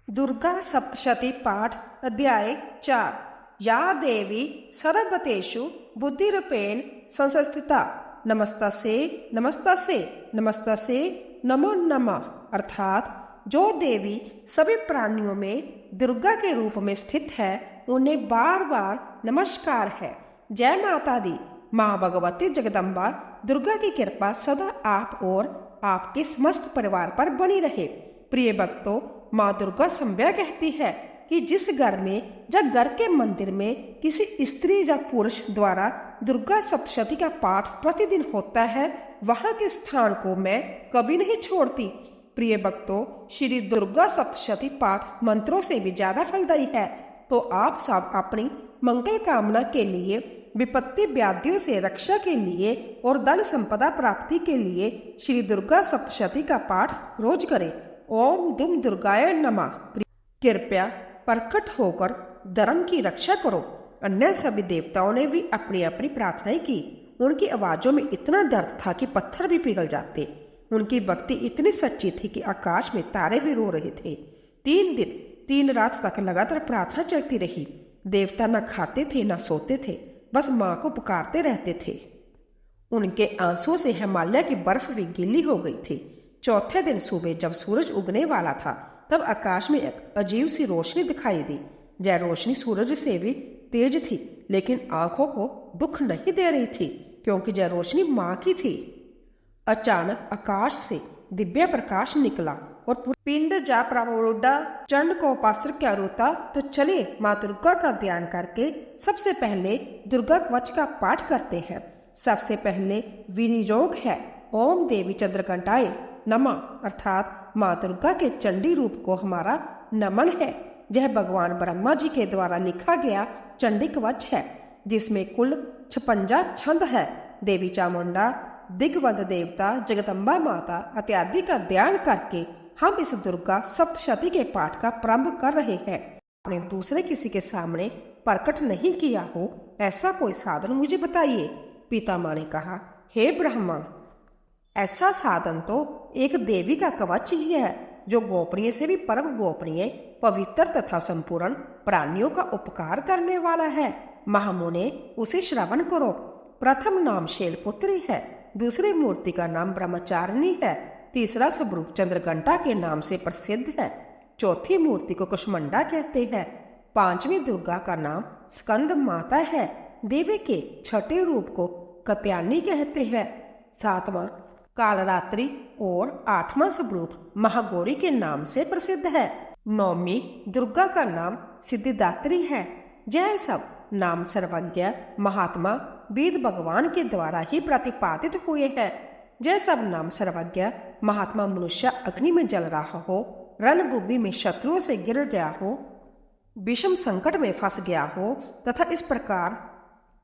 दुर्गा सप्तशती पाठ अध्याय 4। या देवी सर्वभूतेषु बुद्धिरूपेण संस्थिता नमस्तस्यै नमस्तस्यै नमस्तस्यै नमो नमः। अर्थात जो देवी सभी प्राणियों में दुर्गा के रूप में स्थित है उन्हें बार बार नमस्कार है। जय माता दी। माँ भगवती जगदम्बा दुर्गा की कृपा सदा आप और आपके समस्त परिवार पर बनी रहे। प्रिय भक्तों, माँ दुर्गा संज्ञा कहती है कि जिस घर में या घर के मंदिर में किसी स्त्री या पुरुष द्वारा दुर्गा सप्तशती का पाठ प्रतिदिन होता है, वहां के स्थान को मैं कभी नहीं छोड़ती। प्रिय भक्तों, श्री दुर्गा सप्तशती पाठ मंत्रों से भी ज्यादा फलदायी है, तो आप सब अपनी मंगल कामना के लिए, विपत्ति व्याधियों से रक्षा के लिए और धन संपदा प्राप्ति के लिए श्री दुर्गा सप्तशती का पाठ रोज करें। ओम दुम दुर्गाय नमः। कृपया प्रकट होकर धर्म की रक्षा करो। अन्य सभी देवताओं ने भी अपनी अपनी प्रार्थनाएं की। उनकी आवाजों में इतना दर्द था कि पत्थर भी पिघल जाते। उनकी भक्ति इतनी सच्ची थी कि आकाश में तारे भी रो रहे थे। 3 दिन 3 रात तक लगातार प्रार्थना चलती रही। देवता न खाते थे न सोते थे, बस माँ को पुकारते रहते थे। उनके आंसुओं से हिमालय की बर्फ भी गीली हो गई थी। चौथे दिन सुबह जब सूरज उगने वाला था, तब आकाश में एक अजीब सी रोशनी दिखाई दी। यह रोशनी सूरज से भी तेज थी, लेकिन आंखों को दुख नहीं दे रही थी, क्योंकि यह रोशनी माँ की थी। अचानक आकाश से दिव्य प्रकाश निकला और पिंड जा प्रवरुड़ा चंड को पास्त्र क्या रोता। तो चले माँ दुर्गा का ध्यान करके सबसे पहले दुर्गा कवच का पाठ करते हैं। सबसे पहले विनियोग है। ओम देवी चंद्रघंटाए नमः, अर्थात माँ दुर्गा के चंडी रूप को हमारा नमन है। यह भगवान ब्रह्मा जी के द्वारा लिखा गया चंडी कवच है, जिसमें कुल 56 छंद है। देवी चामुंडा, दिग्वंद देवता, जगदम्बा माता इत्यादि का ध्यान करके हम इस दुर्गा सप्तशती के पाठ का प्रारंभ कर रहे हैं। आपने दूसरे किसी के सामने प्रकट नहीं किया हो ऐसा कोई साधन मुझे बताइए। पिता माँ ने कहा, हे ब्रह्मा, ऐसा साधन तो एक देवी का कवच ही है, जो गोपनीय से भी परम गोपनीय, पवित्र तथा संपूर्ण प्राणियों का उपकार करने वाला है। महामुने, उसे श्रवण करो। प्रथम नाम शैलपुत्री है, दूसरी मूर्ति का नाम ब्रह्मचारिणी है, तीसरा स्वरूप चंद्रघंटा के नाम से प्रसिद्ध है, चौथी मूर्ति को कुष्मंडा कहते हैं, पांचवी दुर्गा का नाम स्कंद माता है, देवी के छठे रूप को कत्यानी कहते हैं, सातवां कालरात्रि और 8वां स्वरूप महागौरी के नाम से प्रसिद्ध है, 9वीं दुर्गा का नाम सिद्धिदात्री है। यह सब नाम सर्वज्ञ महात्मा वेद भगवान के द्वारा ही प्रतिपादित हुए हैं। यह सब नाम सर्वज्ञ महात्मा मनुष्य अग्नि में जल रहा हो, रणभूमि में शत्रुओं से गिर गया हो, विषम संकट में फंस गया हो तथा इस प्रकार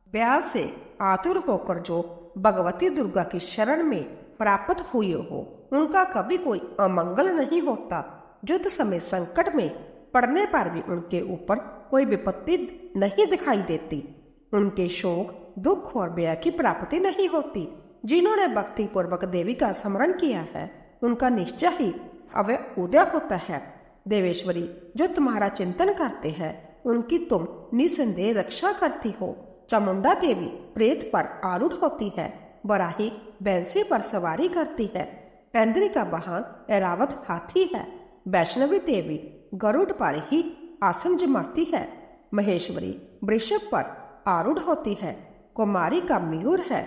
व्याध से आतुर होकर जो भगवती दुर्गा की शरण में प्राप्त हुए हो, उनका कभी कोई अमंगल नहीं होता। युद्ध समय संकट में पड़ने पर भी उनके ऊपर कोई विपत्ति नहीं दिखाई देती। उनके शोक, दुख और व्यय की प्राप्ति नहीं होती। जिन्होंने भक्ति पूर्वक देवी का स्मरण किया है, उनका निश्चय ही अवय उदय होता है। देवेश्वरी, जो तुम्हारा चिंतन करते हैं, उनकी तुम निसंदेह रक्षा करती हो। चामुंडा देवी प्रेत पर आरूढ़ होती है, बराही बैंसे पर सवारी करती है, ऐन्द्री का वाहन ऐरावत हाथी है, वैष्णवी देवी गरुड़ पर ही आसन जमाती है, महेश्वरी वृषभ पर आरूढ़ होती है, कुमारी का मयूर है,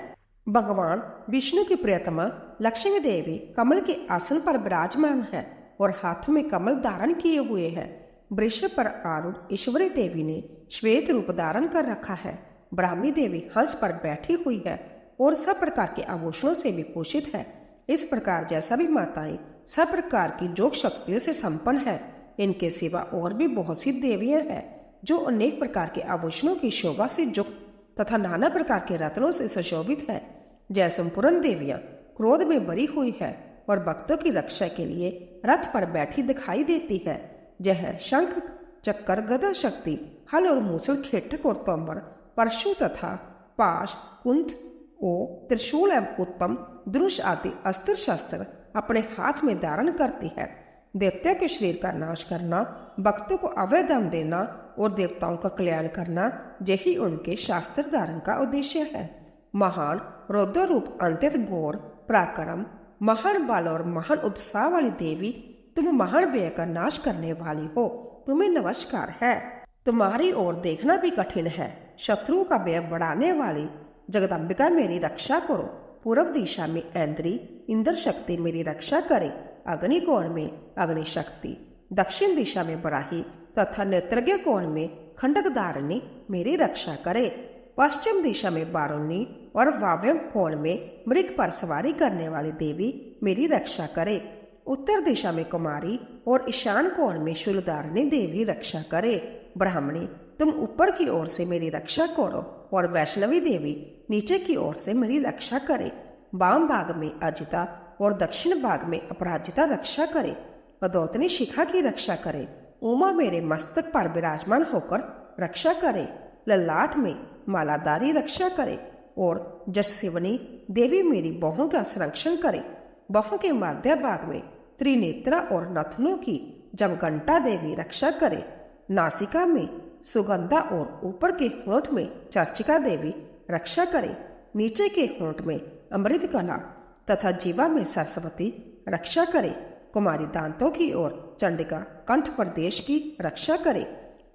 भगवान विष्णु की प्रियतमा लक्ष्मी देवी कमल के आसन पर विराजमान है और हाथों में कमल धारण किए हुए है। वृषभ पर आरूढ़ ईश्वरी देवी ने श्वेत रूप धारण कर रखा है। ब्राह्मी देवी हंस पर बैठी हुई है और सब प्रकार के आभूषणों से विभूषित है। इस प्रकार जैसा भी माताएं सब प्रकार की योग शक्तियों से संपन्न है। इनके सिवा और भी बहुत सी देवियां हैं जो अनेक प्रकार के आभूषणों की शोभा से युक्त तथा नाना प्रकार के रत्नों से सुशोभित है। जय संपूर्ण देवियां क्रोध में भरी हुई है और भक्तों की रक्षा के लिए रथ पर बैठी दिखाई देती है। यह शंख, चक्कर, गदा शक्ति, हल और मूसल, खेटक और तोमर, परशु तथा पाश, कुंठ और त्रिशूल एवं उत्तम धनुष आदि अस्त्र शस्त्र अपने हाथ में धारण करती है। देवताओं के शरीर का नाश करना, भक्तों को अभय दान देना और देवताओं का कल्याण करना, यही उनके शास्त्र धारण का उद्देश्य है। महान रौद्र रूप अंत्यत गौर पराक्रम, महान बल और महान उत्साह वाली देवी, तुम महान व्यय का नाश करने वाली हो, तुम्हें नमस्कार है। तुम्हारी ओर देखना भी कठिन है। शत्रुओं का व्यय बढ़ाने वाली जगदम्बिका मेरी रक्षा करो। पूर्व दिशा में ऐन्द्री इंद्र शक्ति मेरी रक्षा करे। अग्निकोण में अग्नि शक्ति, दक्षिण दिशा में बराही तथा नेत्रज्ञ कोण में खंडकधारिणी मेरी रक्षा करे। पश्चिम दिशा में बारुणी और वायव्य कोण में मृग पर सवारी करने वाली देवी मेरी रक्षा करे। उत्तर दिशा में कुमारी और ईशान कोण में शूलधारिणी देवी रक्षा करे। ब्राह्मणी, तुम ऊपर की ओर से मेरी रक्षा करो और वैष्णवी देवी नीचे की ओर से मेरी रक्षा करे। वाम भाग में अजिता और दक्षिण भाग में अपराजिता रक्षा करे। अदौतनी शिखा की रक्षा करे। उमा मेरे मस्तक पर विराजमान होकर रक्षा करे। ललाट में मालाधारी रक्षा करे और जससेवनी देवी मेरी बाहों का संरक्षण करे। बाहों के मध्य भाग में त्रिनेत्रा और नथनों की जमघंटा देवी रक्षा करे। नासिका में सुगंधा और ऊपर के होंठ में चर्चिका देवी रक्षा करे। नीचे के होंठ में अमृत कला तथा जीवा में सरस्वती रक्षा करे। कुमारी दांतों की ओर चंडिका कंठ प्रदेश की रक्षा करे।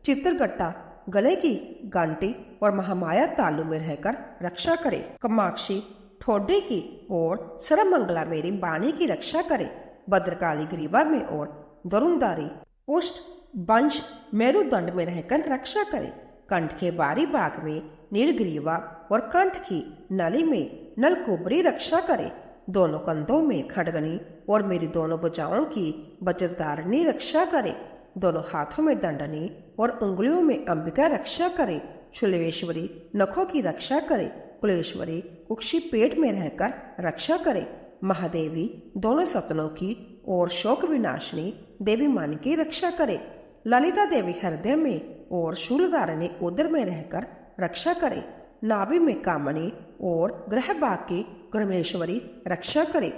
चित्रगट्टा गले की गांटी और महामाया तालु में रहकर रक्षा करे। कमाक्षी ठोडे की ओर सर्वमंगला मेरी वाणी की रक्षा करे। भद्रकाली ग्रीवा में और दरुणदारी पुष्ट वंश मेरुदंड में रहकर रक्षा करे। कंठ के बारी भाग में नीलग्रीवा और कंठ की नली में नलकुबरी रक्षा करे। दोनों कंधों में खड़गनी और मेरी दोनों भुजाओं की वज्रधारिणी रक्षा करे। दोनों हाथों में दंडनी और उंगलियों में अंबिका रक्षा करे। शूलेश्वरी नखों की रक्षा करे। कुलेश्वरी कुक्षी पेट में रहकर रक्षा करे। महादेवी दोनों सतनों की और शोक विनाशिनी देवी मन की रक्षा करे। ललिता देवी हृदय में और शूलधारिणी उदर में रहकर रक्षा करे। नाभि में कामनी और ग्रह भाग की ग्रमेश्वरी रक्षा करे।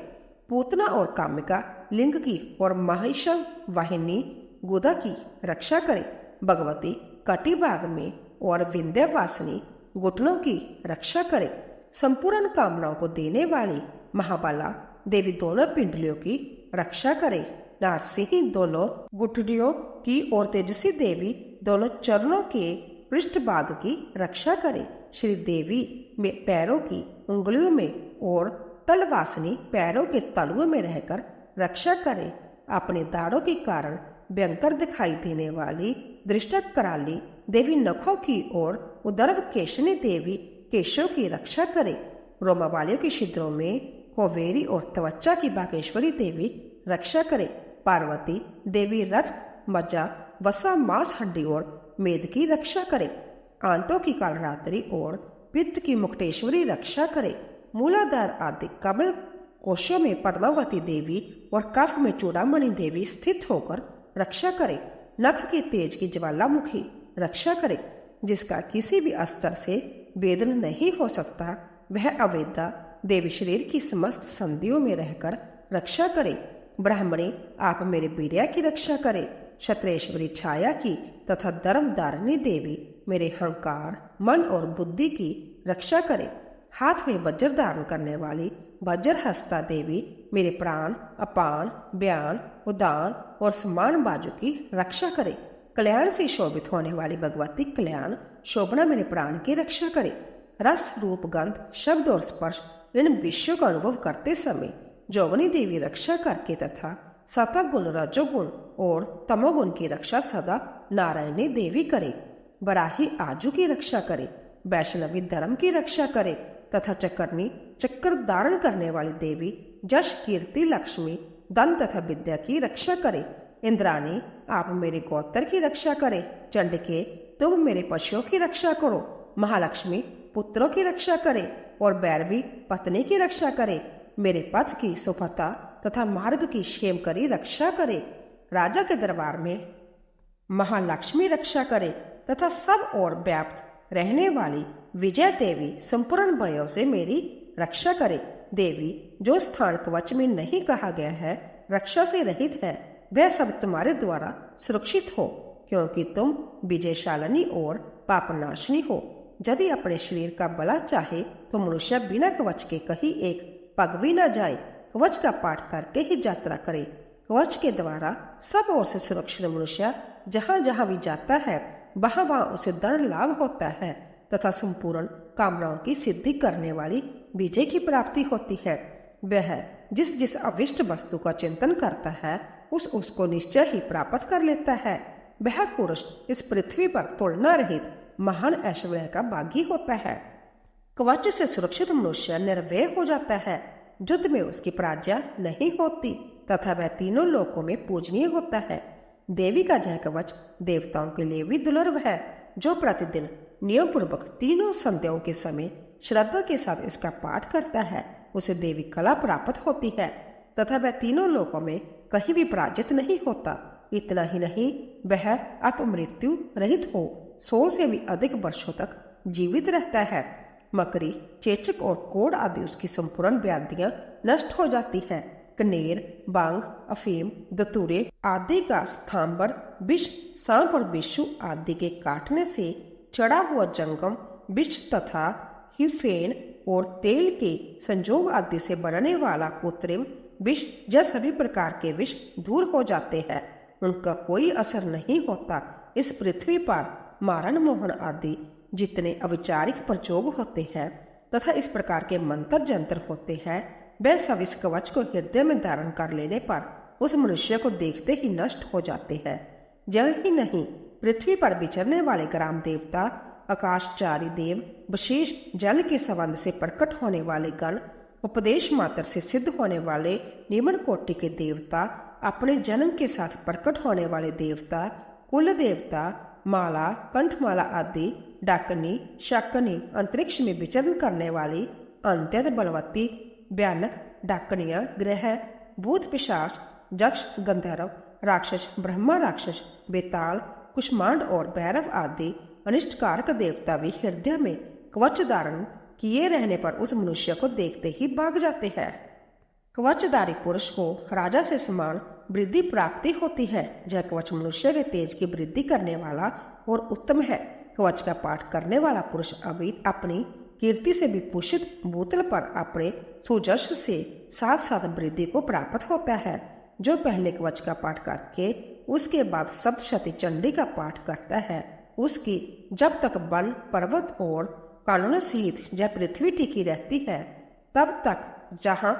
पूतना और कामिका लिंग की और महिषा वाहिनी गुदा की रक्षा करे। भगवती कटी भाग में और विंध्यवासिनी घुटनों की रक्षा करे। संपूर्ण कामनाओं को देने वाली महाबाला देवी दोनों पिंडलियों की रक्षा करे। नारसिंही दोनों गुठड़ियों की और तेजसी देवी दोनों चरणों के पृष्ठभाग की रक्षा करे। श्री देवी में पैरों की उंगलियों में और तलवासिनी पैरों के तलुओं में रहकर रक्षा करे। अपने दाढ़ों के कारण भयंकर दिखाई देने वाली दृष्ट कराली देवी नखों की और उदर्भ केशनी देवी केशों की रक्षा करे। रोमावालियों के छिद्रों में कोवेरी और त्वचा की बागेश्वरी देवी रक्षा करे। पार्वती देवी रक्त मज्जा वसा मांस हड्डी और मेद की रक्षा करे। आंतों की कालरात्रि और पित्त की मुक्तेश्वरी रक्षा करे। मूलाधार आदि कमल कोशों में पद्मावती देवी और कफ में चूड़ामणि देवी स्थित होकर रक्षा करे। नख के तेज की ज्वालामुखी रक्षा करे। जिसका किसी भी अस्त्र से वेदन नहीं हो सकता, वह अवेदा देवी शरीर की समस्त संधियों में रहकर रक्षा करे। ब्राह्मणी आप मेरे वीर्या की रक्षा करे। क्षत्रेश्वरी छाया की तथा धर्मधारिणी देवी मेरे अहंकार मन और बुद्धि की रक्षा करे। हाथ में वज्र धारण करने वाली वज्रहस्ता देवी मेरे प्राण अपान व्यान उदान और समान बाजू की रक्षा करे। कल्याण से शोभित होने वाली भगवती कल्याण शोभना मेरे प्राण की रक्षा करे। रस रूप गंध शब्द और स्पर्श इन विषयों का अनुभव करते समय जोगनी देवी रक्षा करके तथा सतगुण रजोगुण और तमोगुण की रक्षा सदा नारायणी देवी करे। बराही आजू की रक्षा करे। वैष्णवी धर्म की रक्षा करे तथा चक्रनी चक्र धारण करने वाली देवी जश कीर्ति लक्ष्मी धन तथा विद्या की रक्षा करे। इंद्राणी आप मेरे गोत्र की रक्षा करे। चंडिके तुम मेरे पशुओं की रक्षा करो। महालक्ष्मी पुत्रों की रक्षा करे और भैरवी पत्नी की रक्षा करे। मेरे पथ की सुफलता तथा मार्ग की क्षेमकरी रक्षा करे। राजा के दरबार में महालक्ष्मी रक्षा करे तथा सब और व्याप्त रहने वाली विजय देवी संपूर्ण भयों से मेरी रक्षा करे। देवी जो स्थान कवच में नहीं कहा गया है रक्षा से रहित है, वह सब तुम्हारे द्वारा सुरक्षित हो, क्योंकि तुम विजयशालिनी और पापनाशिनी हो। यदि अपने शरीर का भला चाहे तो मनुष्य बिना कवच के कहीं एक पग भी न जाए, कवच का पाठ करके ही यात्रा करे। कवच के द्वारा सब ओर से सुरक्षित मनुष्य जहाँ जहाँ भी जाता है वहाँ वहाँ उसे धन लाभ होता है तथा संपूर्ण कामनाओं की सिद्धि करने वाली विजय की प्राप्ति होती है। वह जिस जिस अविष्ट वस्तु का चिंतन करता है उसको निश्चय ही प्राप्त कर लेता है। वह पुरुष इस पृथ्वी पर तुलना रहित महान ऐश्वर्य का भागी होता है। कवच से सुरक्षित मनुष्य निर्भय हो जाता है, युद्ध में उसकी पराजय नहीं होती तथा वह तीनों लोकों में पूजनीय होता है। देवी का यह कवच देवताओं के लिए भी दुर्लभ है। जो प्रतिदिन नियम पूर्वक तीनों संध्याओं के समय श्रद्धा के साथ इसका पाठ करता है उसे देवी कला प्राप्त होती है तथा वह तीनों लोकों में कहीं भी पराजित नहीं होता। इतना ही नहीं, वह अपमृत्यु रहित हो 100 से भी अधिक वर्षों तक जीवित रहता है। मकरी, चेचक और कोढ़ आदि उसकी संपूर्ण व्याधियां नष्ट हो जाती है। कनेर, बांग, अफीम, दतूरे आदि का स्थाम्बर, विष, सांप और बिच्छू आदि के काटने से चढ़ा हुआ जंगम विष तथा हिफेन और तेल के संजोग आदि से बनने वाला कृत्रिम विष, यह सभी प्रकार के विष दूर हो जाते हैं, उनका कोई असर नहीं होता। इस पृथ्वी पर मारण मोहन आदि जितने अविचारिक प्रयोग होते हैं तथा इस प्रकार के मंत्र जंत्र होते हैं वह सब इस कवच को हृदय में धारण कर लेने पर उस मनुष्य को देखते ही नष्ट हो जाते हैं। यह ही नहीं, पृथ्वी पर विचरने वाले ग्राम देवता, आकाशचारी देव, विशेष जल के संबंध से प्रकट होने वाले गण, उपदेश मात्र से सिद्ध होने वाले निम्न कोटि के देवता, अपने जन्म के साथ प्रकट होने वाले देवता, कुल देवता, माला, कंठमाला आदि, डाकनी, शाकनी, अंतरिक्ष में विचरण करने वाली अत्यंत बलवती भयानक डाकनियां, ग्रह, भूत, पिशाच, यक्ष, गंधर्व, राक्षस, ब्रह्मा राक्षस, बेताल, कुष्मांड और भैरव आदि अनिष्टकारक देवता भी हृदय में कवच धारण किए रहने पर उस मनुष्य को देखते ही भाग जाते हैं। कवचधारी पुरुष को राजा से समान वृद्धि प्राप्ति होती है। यह कवच मनुष्य के तेज की वृद्धि करने वाला और उत्तम है। कवच का पाठ करने वाला पुरुष अभी अपनी कीर्ति से विभूषित भूतल पर अपने सुजस से साथ साथ वृद्धि को प्राप्त होता है। जो पहले कवच का पाठ करके उसके बाद सप्तशती चंडी का पाठ करता है उसकी जब तक वन, पर्वत और कानून सहित यह पृथ्वी टिकी रहती है तब तक जहाँ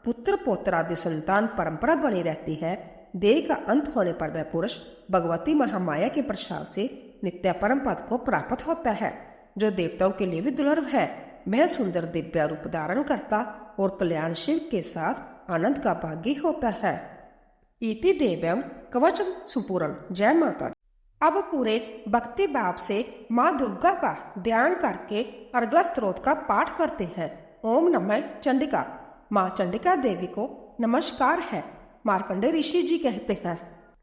पुत्र पौत्र आदि संतान परंपरा बनी रहती है, देह का अंत होने पर वह पुरुष भगवती महामाया के प्रसाद से नित्य परम पद को प्राप्त होता है, जो देवताओं के लिए भी दुर्लभ है। वह सुंदर दिव्य रूप धारण करता और कल्याण शिव के साथ आनंद का भागी होता है। इति देव्यम कवचम सुपूर्ण। जय माता। अब पूरे भक्ति भाव से माँ दुर्गा का ध्यान करके अर्गला स्त्रोत का पाठ करते हैं। ओम नमः चंडिका। माँ चंडिका देवी को नमस्कार है। मार्कंडे ऋषि जी कहते हैं,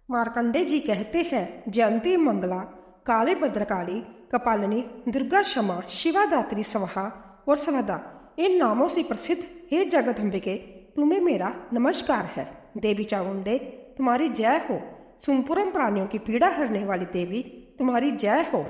मार्कंडे जी कहते हैं, जयंती मंगला, काली भद्रकाली, कपालिनी, दुर्गा क्षमा, शिवा दात्री, स्वाहा और स्वदा, इन नामों से प्रसिद्ध हे जगदम्बिके तुम्हें मेरा नमस्कार है। देवी चामुंडे तुम्हारी जय हो। संपूर्ण प्राणियों की पीड़ा हरने वाली देवी तुम्हारी जय हो।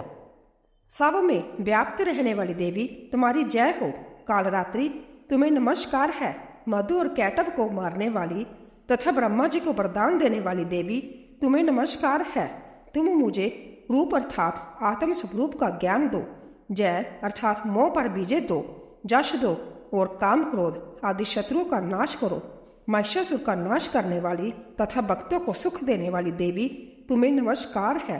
सब में व्याप्त रहने वाली देवी तुम्हारी जय हो। कालरात्रि तुम्हें नमस्कार है। मधु और कैटव को मारने वाली तथा ब्रह्मा जी को वरदान देने वाली देवी तुम्हें नमस्कार है। तुम मुझे रूप अर्थात आत्म स्वरूप का ज्ञान दो, जय अर्थात मोह पर विजय दो, जश दो और काम क्रोध आदि शत्रुओं का नाश करो। महिषासुर का नाश करने वाली तथा भक्तों को सुख देने वाली देवी तुम्हें नमस्कार है।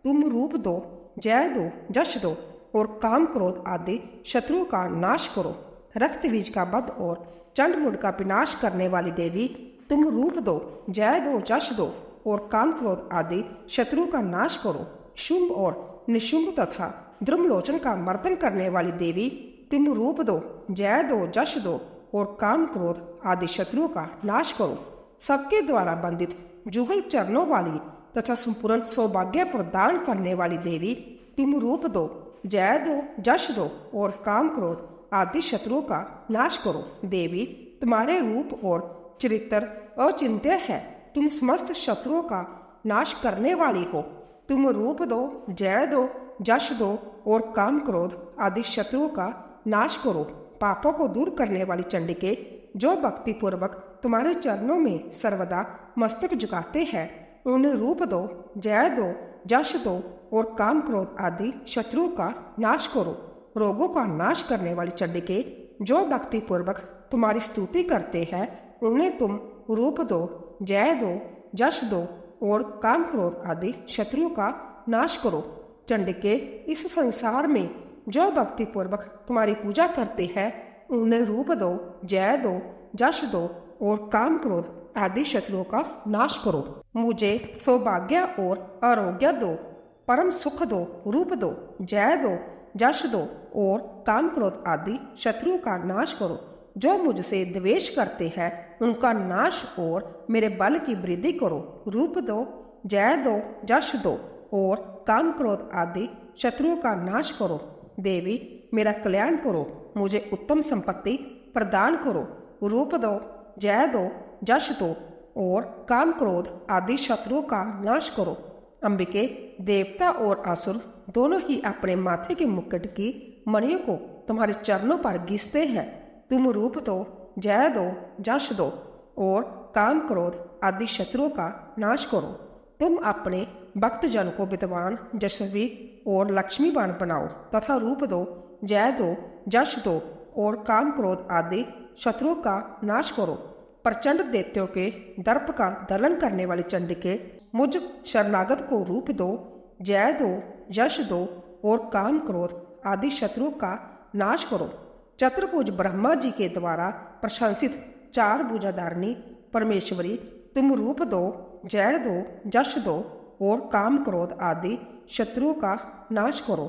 तुम रूप दो, जय दो, जश दो और काम क्रोध आदि शत्रुओं का नाश करो। रक्त बीज का वध और चंड मुंड का विनाश करने वाली देवी तुम रूप दो, जय दो, जश दो और काम क्रोध आदि शत्रुओं का नाश करो। शुंभ और निशुंभ तथा द्रुमलोचन का मर्दन करने वाली देवी तुम रूप दो, जय दो, जश दो और काम क्रोध आदि शत्रुओं का नाश करो। सबके द्वारा बंदित जुगल चरणों वाली तथा संपूर्ण सौभाग्य प्रदान करने वाली देवी तुम रूप दो, जय दो, जश दो और काम क्रोध आदि शत्रुओं का नाश करो। देवी तुम्हारे रूप और चरित्र अचिंत्य है। तुम समस्त शत्रुओं का नाश करने वाली हो। तुम रूप दो, जय दो, जश दो और काम क्रोध आदि शत्रुओं का नाश करो। पापों को दूर करने वाली चंडिके, जो भक्ति पूर्वक तुम्हारे चरणों में सर्वदा मस्तक झुकाते हैं, उन्हें रूप दो, जय दो, जश दो और काम क्रोध आदि शत्रुओं का नाश करो। रोगों का नाश करने वाली चंडिके, जो भक्ति पूर्वक तुम्हारी स्तुति करते हैं, उन्हें तुम रूप दो, जय दो, जश दो और काम क्रोध आदि शत्रुओं का नाश करो। चंडिके, इस संसार में जो भक्ति पूर्वक तुम्हारी पूजा करते हैं, उन्हें रूप दो, जय दो, जश दो और काम क्रोध आदि शत्रुओं का नाश करो। मुझे सौभाग्य और आरोग्य दो, परम सुख दो, रूप दो, जय दो, जश दो और काम क्रोध आदि शत्रुओं का नाश करो। जो मुझसे द्वेष करते हैं, उनका नाश और मेरे बल की वृद्धि करो। रूप दो, जय दो, जश दो और काम क्रोध आदि शत्रुओं का नाश करो। देवी, मेरा कल्याण करो, मुझे उत्तम संपत्ति प्रदान करो। रूप दो, जय दो, जश दो और काम क्रोध आदि शत्रुओं का नाश करो। अंबिके, देवता और असुर दोनों ही अपने माथे के मुकुट की मणियों को तुम्हारे चरणों पर घिसते हैं। तुम रूप दो, जय दो, जश दो और काम क्रोध आदि शत्रुओं का नाश करो। तुम अपने भक्तजन को विद्वान, यशस्वी और लक्ष्मीवान बनाओ तथा रूप दो, जय दो, जश दो और काम क्रोध आदि शत्रुओं का नाश करो। प्रचंड दैत्यों के दर्प का दलन करने वाली चंडिके, मुझ शरणागत को रूप दो, जय दो, यश दो और काम क्रोध आदि शत्रुओं का नाश करो। चतुर्भुज ब्रह्मा जी के द्वारा प्रशंसित चार भुजाधारिणी परमेश्वरी, तुम रूप दो, जय दो, जश दो और काम क्रोध आदि शत्रुओं का नाश करो।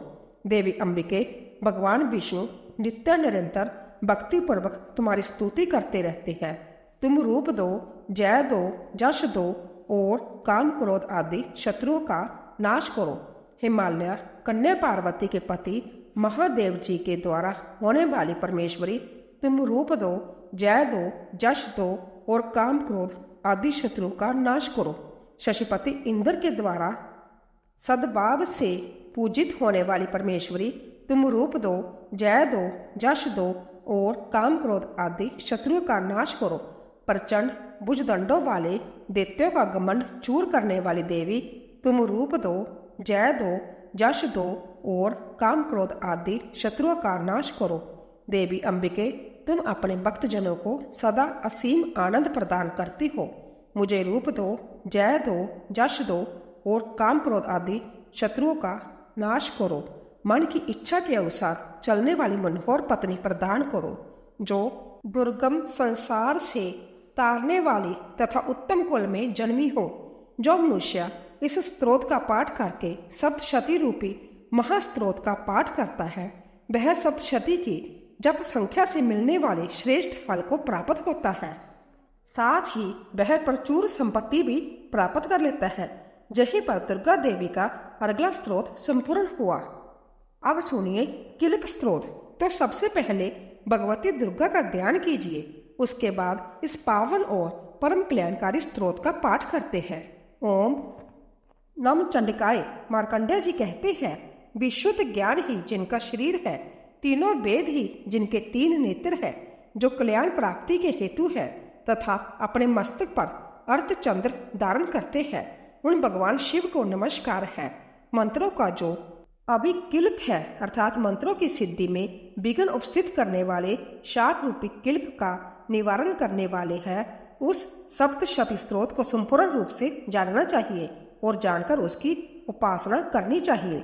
देवी अंबिके, भगवान विष्णु नित्य निरंतर भक्ति पूर्वक तुम्हारी स्तुति करते रहते हैं। तुम रूप दो, जय दो, जश दो और काम क्रोध आदि शत्रुओं का नाश करो। हिमालय कन्या पार्वती के पति महादेव जी के द्वारा होने वाली परमेश्वरी, तुम रूप दो, जय दो, जश दो और काम क्रोध आदि शत्रुओं का नाश करो। शशिपति इंद्र के द्वारा सद्भाव से पूजित होने वाली परमेश्वरी, तुम रूप दो, जय दो, जश दो और काम क्रोध आदि शत्रुओं का नाश करो। प्रचंड भुजदंडों वाले दैत्यों का घमंड चूर करने वाली देवी, तुम रूप दो, जय दो, जश दो और काम क्रोध आदि शत्रुओं का नाश करो। देवी अंबिके, तुम अपने भक्तजनों को सदा असीम आनंद प्रदान करती हो। मुझे रूप दो, जय दो, जश दो और काम क्रोध आदि शत्रुओं का नाश करो। मन की इच्छा के अनुसार चलने वाली मनोहर पत्नी प्रदान करो, जो दुर्गम संसार से तारने वाली तथा उत्तम कुल में जन्मी हो। जो मनुष्य इस स्त्रोत का पाठ करके सप्तशती रूपी महास्त्रोत का पाठ करता है, वह सप्तशती की जप संख्या से मिलने वाले श्रेष्ठ फल को प्राप्त होता है। साथ ही वह प्रचुर संपत्ति भी प्राप्त कर लेता है। यहीं पर दुर्गा देवी का अगला स्त्रोत संपूर्ण हुआ। अब सुनिए किलक स्त्रोत। तो सबसे पहले भगवती दुर्गा का ध्यान कीजिए, उसके बाद इस पावन और परम कल्याणकारी स्त्रोत का पाठ करते हैं। ओम नम चंडिकाय। मार्कंडेय जी कहते हैं, विशुद्ध ज्ञान ही जिनका शरीर है, तीनों वेद ही जिनके तीन नेत्र है, जो कल्याण प्राप्ति के हेतु है तथा अपने मस्तक पर अर्धचंद्र धारण करते हैं, उन भगवान शिव को नमस्कार है। मंत्रों का जो अभी किल्क है, अर्थात मंत्रों की सिद्धि में विघ्न उपस्थित करने वाले शाप रूपी किल्क का निवारण करने वाले हैं, उस सप्तशती स्त्रोत को संपूर्ण रूप से जानना चाहिए और जानकर उसकी उपासना करनी चाहिए।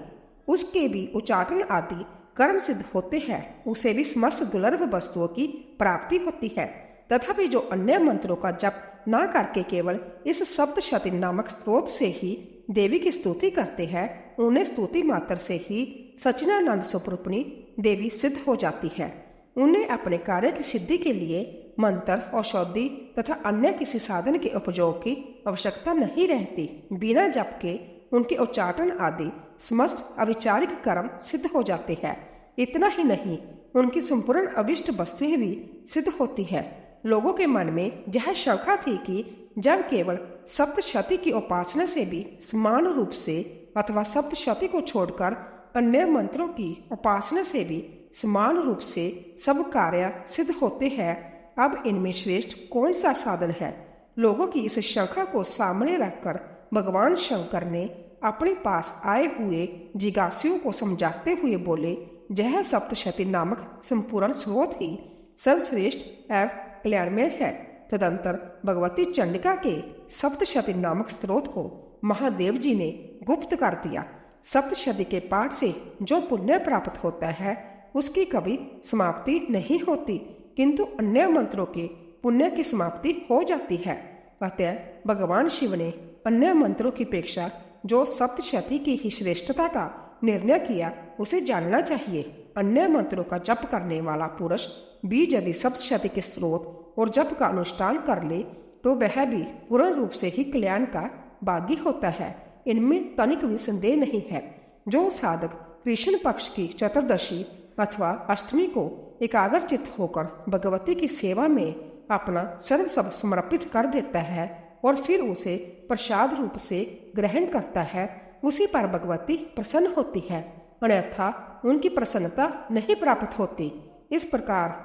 उसके भी उच्चाटन आदि कर्म सिद्ध होते हैं, उसे भी समस्त दुर्लभ वस्तुओं की प्राप्ति होती है। तथापि जो अन्य मंत्रों का जप न करके केवल इस सप्तशती नामक स्त्रोत से ही देवी की स्तुति करते हैं, उन्हें स्तुति मात्र से ही सच्चिदानंद स्वरूपिणी देवी सिद्ध हो जाती है। उन्हें अपने कार्य की सिद्धि के लिए मंत्र, औषधि तथा अन्य किसी साधन के उपयोग की आवश्यकता नहीं रहती। बिना जप के उनके उच्चाटन आदि समस्त अविचारिक कर्म सिद्ध हो जाते हैं। इतना ही नहीं, उनकी संपूर्ण अभिष्ट वस्तुएं भी सिद्ध होती है। लोगों के मन में यह शंका थी कि जब केवल सप्तशती की उपासना से भी समान रूप से अथवा सप्तशती को छोड़कर अन्य मंत्रों की उपासना से भी समान रूप से सब कार्य सिद्ध होते हैं। अब इनमें श्रेष्ठ कौन सा साधन है? लोगों की इस शंका को सामने रखकर भगवान शंकर ने अपने पास आए हुए जिज्ञासुओं को समझाते हुए बोले, यह सप्तशती नामक संपूर्ण स्रोत ही सर्वश्रेष्ठ एवं कल्याणमय है। तदंतर भगवती चंडिका के सप्तशती नामक स्रोत को महादेव जी ने गुप्त कर दिया। सप्तशती के पाठ से जो पुण्य प्राप्त होता है उसकी कभी समाप्ति नहीं होती, किंतु अन्य मंत्रों के पुण्य की समाप्ति हो जाती है। अतः भगवान शिव ने अन्य मंत्रों की अपेक्षा जो सप्तशती की ही श्रेष्ठता का निर्णय किया उसे जानना चाहिए। अन्य मंत्रों का जप करने वाला पुरुष भी यदि सप्तशती के स्रोत और जप का अनुष्ठान कर ले तो वह भी पूर्ण रूप से ही कल्याण का भागी होता है। इनमें तनिक भी संदेह नहीं है। जो साधक कृष्ण पक्ष की चतुर्दशी अथवा अष्टमी को एकाग्रचित्त होकर भगवती की सेवा में अपना सर्वस्व समर्पित कर देता है और फिर उसे प्रसाद रूप से ग्रहण करता है, उसी पर भगवती प्रसन्न होती है, अन्यथा उनकी प्रसन्नता नहीं प्राप्त होती। इस प्रकार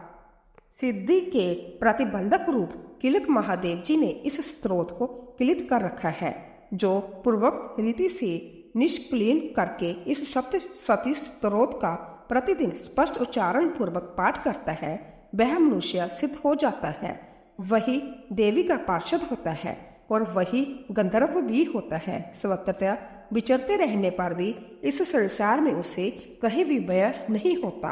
सिद्धि के प्रतिबंधक रूप किलक महादेव जी ने इस स्त्रोत को किलित कर रखा है, जो पूर्वोक्त रीति से निष्क्लीन करके इस सप्तशती स्त्रोत का प्रतिदिन स्पष्ट उच्चारण पूर्वक पाठ करता है, वह मनुष्य सिद्ध हो जाता है। वही देवी का पार्षद होता है और वही गंधर्व भी होता है। स्वतंत्रता विचरते रहने पर भी इस संसार में उसे कहीं भी भय नहीं होता।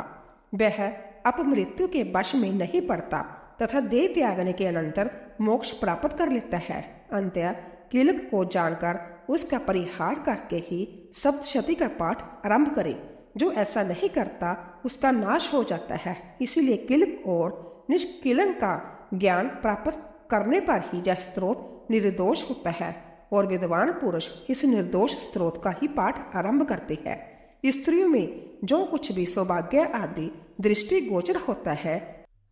वह अपमृत्यु के वश में नहीं पड़ता तथा देह त्यागने के अनंतर मोक्ष प्राप्त कर लेता है। अंत्य किलक को जानकर उसका परिहार करके ही सप्तशती का पाठ आरंभ करे। जो ऐसा नहीं करता उसका नाश हो जाता है। इसीलिए किलक और निष्किलन का ज्ञान प्राप्त करने पर ही यह स्त्रोत निर्दोष होता है और विद्वान पुरुष इस निर्दोष स्त्रोत का ही पाठ आरंभ करते हैं। स्त्रियों में जो कुछ भी सौभाग्य आदि दृष्टि गोचर होता है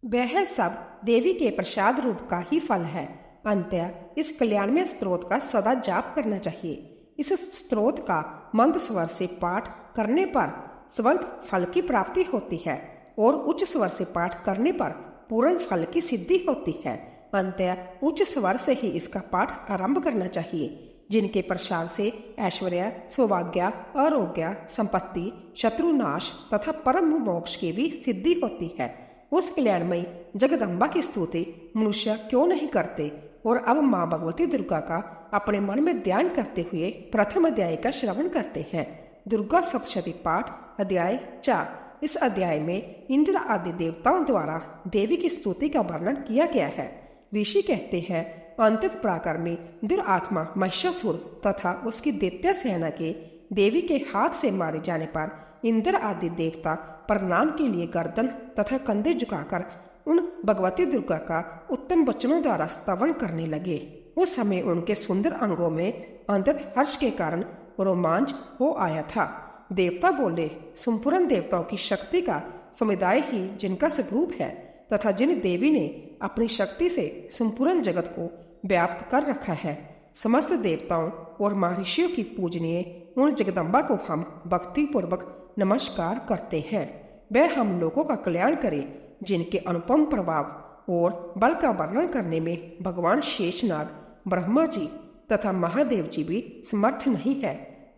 वह सब देवी के प्रसाद रूप का ही फल है। अंत्य इस कल्याणमय स्त्रोत का सदा जाप करना चाहिए। इस स्त्रोत का मंद स्वर से पाठ करने पर स्वल्प फल की प्राप्ति होती है और उच्च स्वर से पाठ करने पर पूर्ण फल की सिद्धि होती है। अंत्य उच्च स्वर से ही इसका पाठ आरंभ करना चाहिए। जिनके प्रसाद से ऐश्वर्य, सौभाग्य, आरोग्य, संपत्ति, शत्रुनाश तथा परम मोक्ष की भी सिद्धि होती है, उस कल्याणमयी जगदम्बा की स्तुति मनुष्य क्यों नहीं करते। और अब माँ भगवती दुर्गा का अपने मन में ध्यान करते हुए प्रथम अध्याय का श्रवण करते हैं। दुर्गा सप्तशती पाठ अध्याय 4। इस अध्याय में इंद्र आदि देवताओं द्वारा देवी की स्तुति का वर्णन किया गया है। ऋषि कहते हैं, अंतिम प्राकार में दुरात्मा महिषासुर तथा उसकी दैत्य सेना के देवी के हाथ से मारे जाने पर इंद्र आदि देवता प्रणाम के लिए गर्दन तथा कंधे झुकाकर उन भगवती दुर्गा का उत्तम वचनों द्वारा स्तवन करने लगे। उस समय उनके सुंदर अंगों में अंतत हर्ष के कारण रोमांच हो आया था। देवता बोले, संपूर्ण देवताओं की शक्ति का समुदाय ही जिनका स्वरूप है तथा जिन देवी ने अपनी शक्ति से संपूर्ण जगत को व्याप्त कर रखा है, समस्त देवताओं और महर्षियों की पूजनीय उन जगदम्बा को हम भक्ति पूर्वक नमस्कार करते हैं। वह हम लोगों का कल्याण करे। जिनके अनुपम प्रभाव और बल का वर्णन करने में भगवान शेषनाग, ब्रह्मा जी तथा महादेव जी भी समर्थ नहीं है।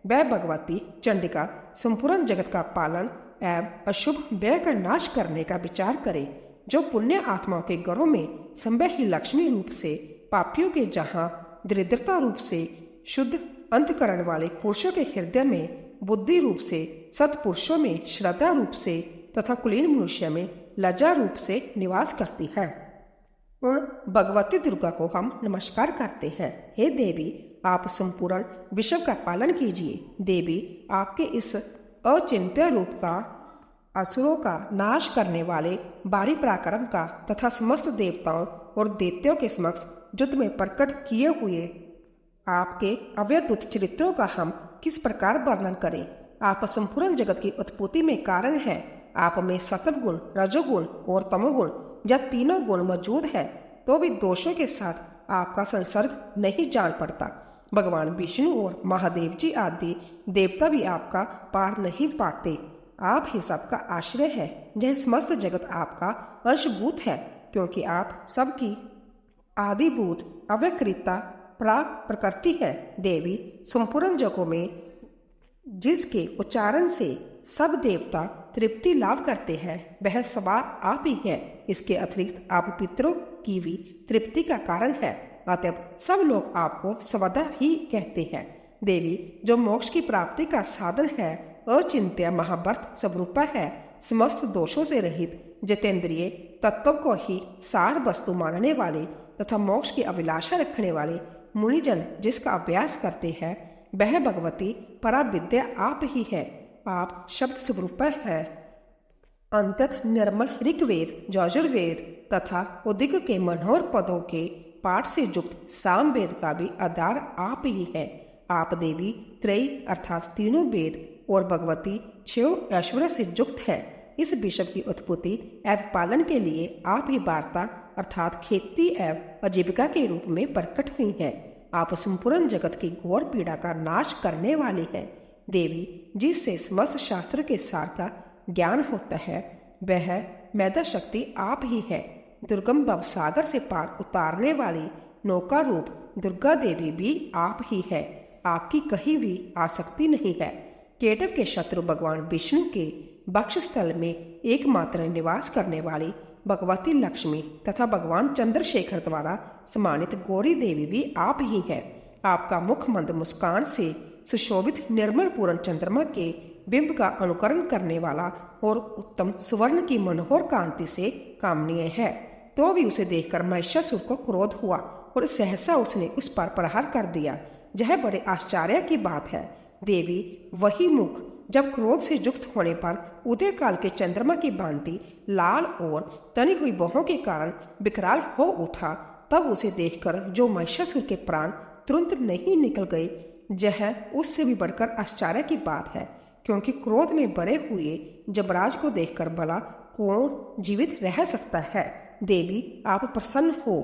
वह भगवती चंडिका संपूर्ण जगत का पालन एवं अशुभ व्यय का नाश करने का विचार करे। जो पुण्य आत्माओं के घरों में संभव ही लक्ष्मी रूप से, पापियों के जहाँ दरिद्रता रूप से, शुद्ध अंतकरण वाले पुरुषों के हृदय में बुद्धि रूप से, सत्पुरुषों में श्रद्धा रूप से तथा कुलीन मनुष्य में लज्जा रूप से निवास करती है, उन भगवती दुर्गा को हम नमस्कार करते हैं। हे देवी, आप संपूर्ण विश्व का पालन कीजिए। देवी, आपके इस अचिंत्य रूप का असुरों का नाश करने वाले बारी पराक्रम का तथा समस्त देवताओं और दैत्यों के समक्ष युद्ध में प्रकट किए हुए आपके अव्यद्भुत चरित्रों का हम किस प्रकार वर्णन करें। आप संपूर्ण जगत की उत्पत्ति में कारण है। आप में सत्वगुण, रजोगुण और तमोगुण यह तीनों गुण मौजूद है, तो भी दोषों के साथ आपका संसर्ग नहीं जान पड़ता। भगवान विष्णु और महादेव जी आदि देवता भी आपका पार नहीं पाते। आप ही सबका आश्रय है। यह समस्त जगत आपका अंशभूत है, क्योंकि आप सबकी आदिभूत अव्यक्रियता प्रकृति है। देवी, संपूर्ण जगहों में जिसके उच्चारण से सब देवता तृप्ति लाभ करते हैं, वह सवा आप ही है। इसके अतिरिक्त आप पितरों की भी तृप्ति का कारण है। अतएव सब लोग आपको स्वदा ही कहते हैं। देवी, जो मोक्ष की प्राप्ति का साधन है, अचिंत्य महाव्रत स्वरूपा है, समस्त दोषों से रहित जितेंद्रिय तत्व को ही सार वस्तु मानने वाले तथा मोक्ष की अभिलाषा रखने वाले मुनिजन जिसका अभ्यास करते हैं, वह भगवती पराविद्या आप ही है। आप शब्द स्वरूप है। अंतत निर्मल ऋग्वेद, यजुर्वेद तथा उदिक के मनोहर पदों के पाठ से युक्त सामवेद का भी आधार आप ही है। आप देवी त्रयी अर्थात तीनों वेद और भगवती 6 ऐश्वर्य से युक्त है। इस विश्व की उत्पत्ति एवं पालन के लिए आप ही वार्ता अर्थात खेती एवं आजीविका के रूप में प्रकट हुई है। आप संपूर्ण जगत की घोर पीड़ा का नाश करने वाली है। देवी, जिससे समस्त शास्त्र के सार का ज्ञान होता है, वह मैदा शक्ति आप ही है। दुर्गम भव सागर से पार उतारने वाली नौका रूप दुर्गा देवी भी आप ही है। आपकी कहीं भी आसक्ति नहीं है। केटव के शत्रु भगवान विष्णु के वक्षस्थल में एकमात्र निवास करने वाली भगवती लक्ष्मी तथा भगवान चंद्रशेखर द्वारा सम्मानित गौरी देवी भी आप ही है। आपका मुख मंद मुस्कान से सुशोभित निर्मल पूर्ण चंद्रमा के बिंब का अनुकरण करने वाला और उत्तम सुवर्ण की मनोहर कांति से कामनीय है। तो भी उसे देखकर महिषासुर को क्रोध हुआ और सहसा उसने उस पर प्रहार कर दिया। यह बड़े आश्चर्य की बात है। देवी, वही मुख जब क्रोध से युक्त होने पर उदय काल के चंद्रमा की भांति लाल और तनी हुई बाहों के कारण विकराल हो उठा, तब उसे देखकर जो महिषासुर के प्राण तुरंत नहीं निकल गए, यह उससे भी बढ़कर आश्चर्य की बात है। क्योंकि क्रोध में भरे हुए जबराज को देखकर भला कौन जीवित रह सकता है। देवी, आप प्रसन्न हो।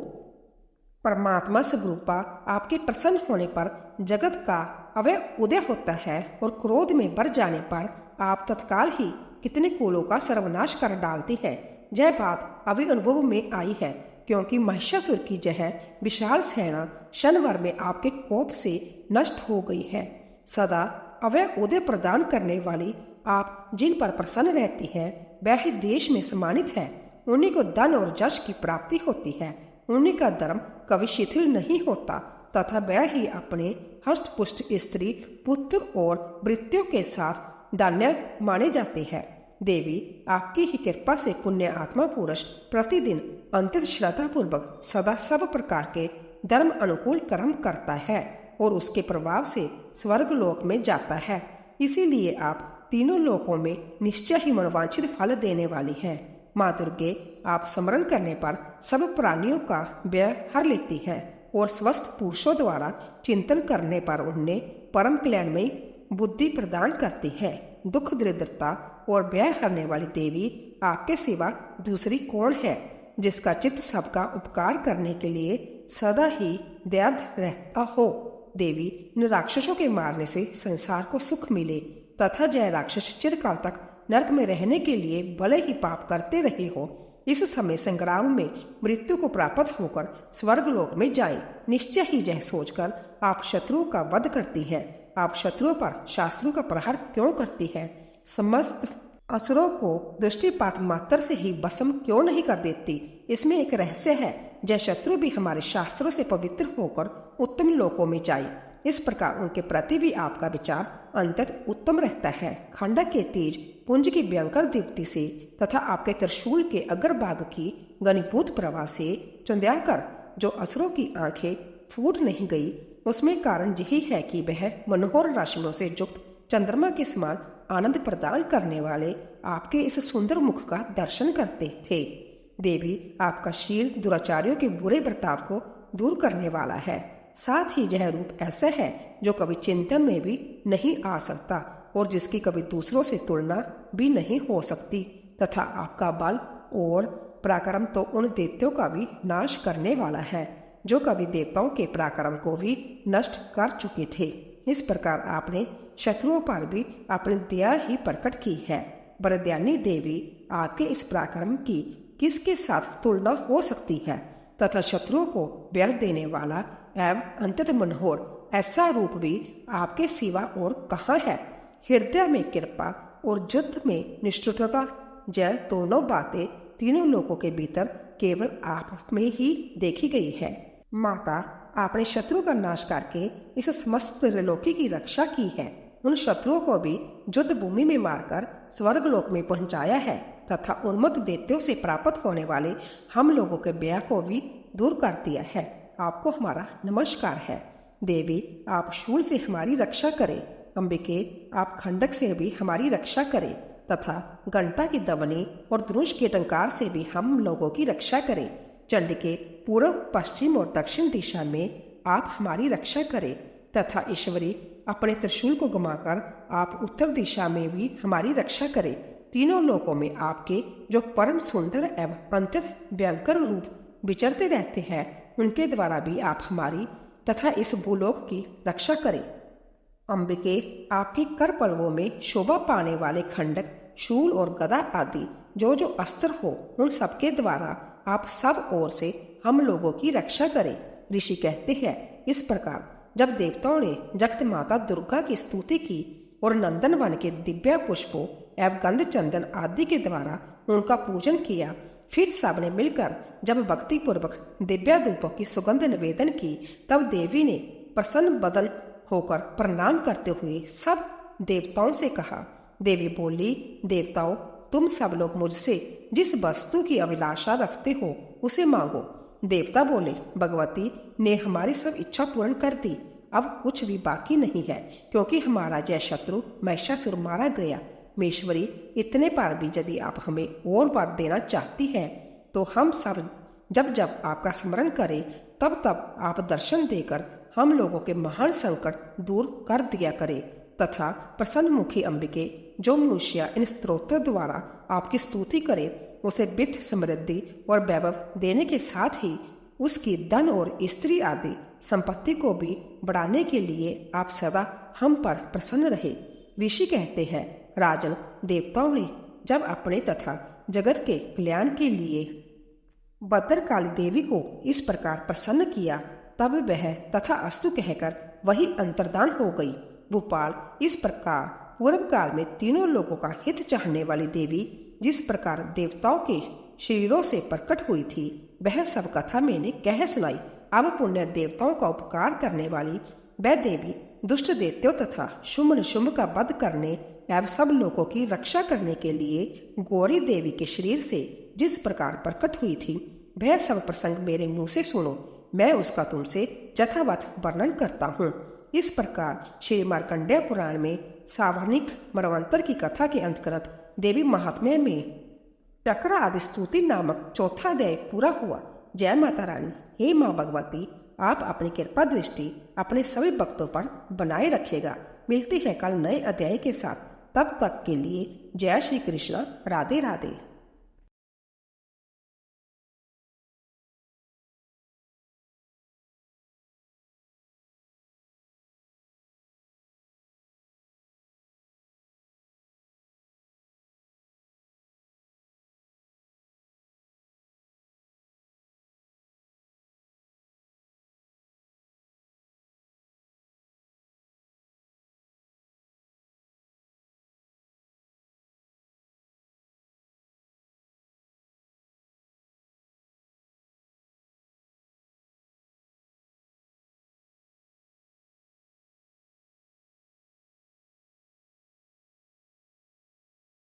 परमात्मा स्वरूपा आपके प्रसन्न होने पर जगत का अवय उदय होता है और क्रोध में भर जाने पर आप तत्काल ही कितने कुलों का सर्वनाश कर डालती है। यह बात अभी अनुभव में आई है, क्योंकि महिषासुर की यह विशाल सेना क्षणभर में आपके कोप से नष्ट हो गई है। सदा अवय उदय प्रदान करने वाली आप जिन पर प्रसन्न रहती है, वह ही देश में सम्मानित है। उन्हीं को धन और यश की प्राप्ति होती है। उन्हीं का धर्म कभी शिथिल नहीं होता तथा वह ही अपने हष्ट पुष्ट स्त्री पुत्र और वृत्तियों के साथ धन्य माने जाते हैं। देवी, आपकी ही कृपा से पुण्य आत्मा पुरुष प्रतिदिन अंतिम श्रद्धा पूर्वक सदा सब प्रकार के धर्म अनुकूल कर्म करता है और उसके प्रभाव से स्वर्ग लोक में जाता है। इसीलिए आप तीनों लोकों में निश्चय ही मनोवांछित फल देने वाली है। माँ दुर्गे, आप स्मरण करने पर सब प्राणियों का व्यय हर लेती है और स्वस्थ पुरुषों द्वारा चिंतन करने पर उन्हें परम कल्याणमयी बुद्धि प्रदान करती है। दुख दरिद्रता और व्यय हरने वाली देवी, आपके सिवा दूसरी कौन है जिसका चित्त सबका उपकार करने के लिए सदा ही दयार्द रहता हो। देवी, इन राक्षसों के मारने से संसार को सुख मिले तथा जय राक्षस चिरकाल तक नरक में रहने के लिए भले ही पाप करते रहे हो, इस समय संग्राम में मृत्यु को प्राप्त होकर स्वर्ग लोक में जाए। निश्चय ही यह सोचकर आप शत्रुओं का वध करती है। आप शत्रुओं पर शास्त्रों का प्रहार क्यों करती है? समस्त असुरों को दृष्टिपात मात्र से ही भस्म क्यों नहीं कर देती? इसमें एक रहस्य है। जय शत्रु भी हमारे शास्त्रों से पवित्र होकर उत्तम लोकों में जाए। इस प्रकार उनके प्रति भी आपका विचार अंतत उत्तम रहता है। खंडक के तेज पुंज की भयंकर दीप्ति से तथा आपके त्रिशूल के अग्रभाग की घनीभूत प्रवाह से चंद्याकर जो असुरों की आंखें फूट नहीं गई, उसमें कारण यही है कि वह मनोहर राशियों से युक्त चंद्रमा के समान आनंद प्रदान करने वाले आपके इस सुंदर मुख का दर्शन करते थे। देवी, आपका शील दुराचारियों के बुरे बर्ताव को दूर करने वाला है। साथ ही यह रूप ऐसा है जो कभी चिंतन में भी नहीं आ सकता और जिसकी कभी दूसरों से तुलना भी नहीं हो सकती तथा आपका बल और पराक्रम तो उन दैत्यों का भी नाश करने वाला है। जो कभी देवताओं के पराक्रम को भी नष्ट कर चुके थे। इस प्रकार आपने शत्रुओं पर भी अपनी दया ही प्रकट की है। वरदायिनी देवी, आपके इस पराक्रम की किसके साथ तुलना हो सकती है तथा शत्रुओं को व्यर्थ देने वाला एवं अंतत मनोहर ऐसा रूप भी आपके सिवा और कहाँ है। हृदय में कृपा और युद्ध में निष्ठुरता, जय दोनों बातें तीनों लोगों के भीतर केवल आप में ही देखी गई है। माता, आपने शत्रु का नाश करके इस समस्त त्रिलोकी की रक्षा की है। उन शत्रुओं को भी युद्ध भूमि में मारकर स्वर्गलोक में पहुंचाया है तथा उन्मत्त दैत्यों से प्राप्त होने वाले हम लोगों के भय को भी दूर कर दिया है। आपको हमारा नमस्कार है। देवी, आप शूल से हमारी रक्षा करें। अंबिके, आप खंडक से भी हमारी रक्षा करें तथा घंटा की दवनी और धनुष के टंकार से भी हम लोगों की रक्षा करें। चंडिके, पूर्व, पश्चिम और दक्षिण दिशा में आप हमारी रक्षा करें तथा ईश्वरी, अपने त्रिशूल को घुमाकर आप उत्तर दिशा में भी हमारी रक्षा करें। तीनों लोकों में आपके जो परम सुंदर एवं अत्यंत भयंकर रूप विचरते रहते हैं, उनके द्वारा भी आप हमारी तथा इस भूलोक की रक्षा करें। अंबिके, आपके कर पल्लवों में शोभा पाने वाले खंडक, शूल और गदा आदि जो जो अस्त्र हो, उन सबके द्वारा आप सब ओर से हम लोगों की रक्षा करें। ऋषि कहते हैं, इस प्रकार जब देवताओं ने जगत माता दुर्गा की स्तुति की और नंदन वन के दिव्य पुष्पों एवं गंध चंदन आदि के द्वारा उनका पूजन किया, फिर सबने मिलकर जब भक्ति पूर्वक दिव्य धूपों की सुगंध निवेदन की, तब देवी ने प्रसन्न बदल होकर प्रणाम करते हुए सब देवताओं से कहा। देवी बोली, देवताओं, तुम सब लोग मुझसे जिस वस्तु की अभिलाषा रखते हो उसे मांगो। देवता बोले, भगवती ने हमारी सब इच्छा पूर्ण कर दी, अब कुछ भी बाकी नहीं है, क्योंकि हमारा जय शत्रु महिषासुर मारा गया। मेश्वरी, इतने पर भी यदि आप हमें और बात देना चाहती है तो हम सब जब जब आपका स्मरण करें तब तब आप दर्शन देकर हम लोगों के महान संकट दूर कर दिया करें तथा प्रसन्न मुखी अंबिके, जो मनुष्य इन स्तोत्रों द्वारा आपकी स्तुति करे उसे वित्त, समृद्धि और वैभव देने के साथ ही उसकी धन और स्त्री आदि संपत्ति को भी बढ़ाने के लिए आप सदा हम पर प्रसन्न रहे। ऋषि कहते हैं, राजन, देवताओं ने जब अपने तथा जगत के कल्याण के लिए भद्रकाली देवी को इस प्रकार प्रसन्न किया, तब वह तथा अस्तु कहकर वही अंतर्धान हो गई। भूपाल, इस प्रकार पूर्व काल में तीनों लोगों का हित चाहने वाली देवी जिस प्रकार देवताओं के शरीरों से प्रकट हुई थी, वह सब कथा मैंने कह सुनाई। अब पुण्य देवताओं का उपकार करने वाली वह देवी दुष्ट दैत्यों तथा शुंभ निशुंभ का वध करने एवं सब लोगों की रक्षा करने के लिए गौरी देवी के शरीर से जिस प्रकार प्रकट हुई थी, वह सब प्रसंग मेरे मुंह से सुनो। मैं उसका तुमसे यथावत वर्णन करता हूँ। इस प्रकार श्री मार्कंडेय पुराण में सावर्णिक मरवंतर की कथा के अंतर्गत देवी महात्म्य में चक्र आदि स्तुति नामक चौथा अध्याय पूरा हुआ। जय माता रानी। हे माँ भगवती, आप अपनी कृपा दृष्टि अपने सभी भक्तों पर बनाए रखेगा। मिलते हैं कल नए अध्याय के साथ। तब तक के लिए जय श्री कृष्ण। राधे राधे।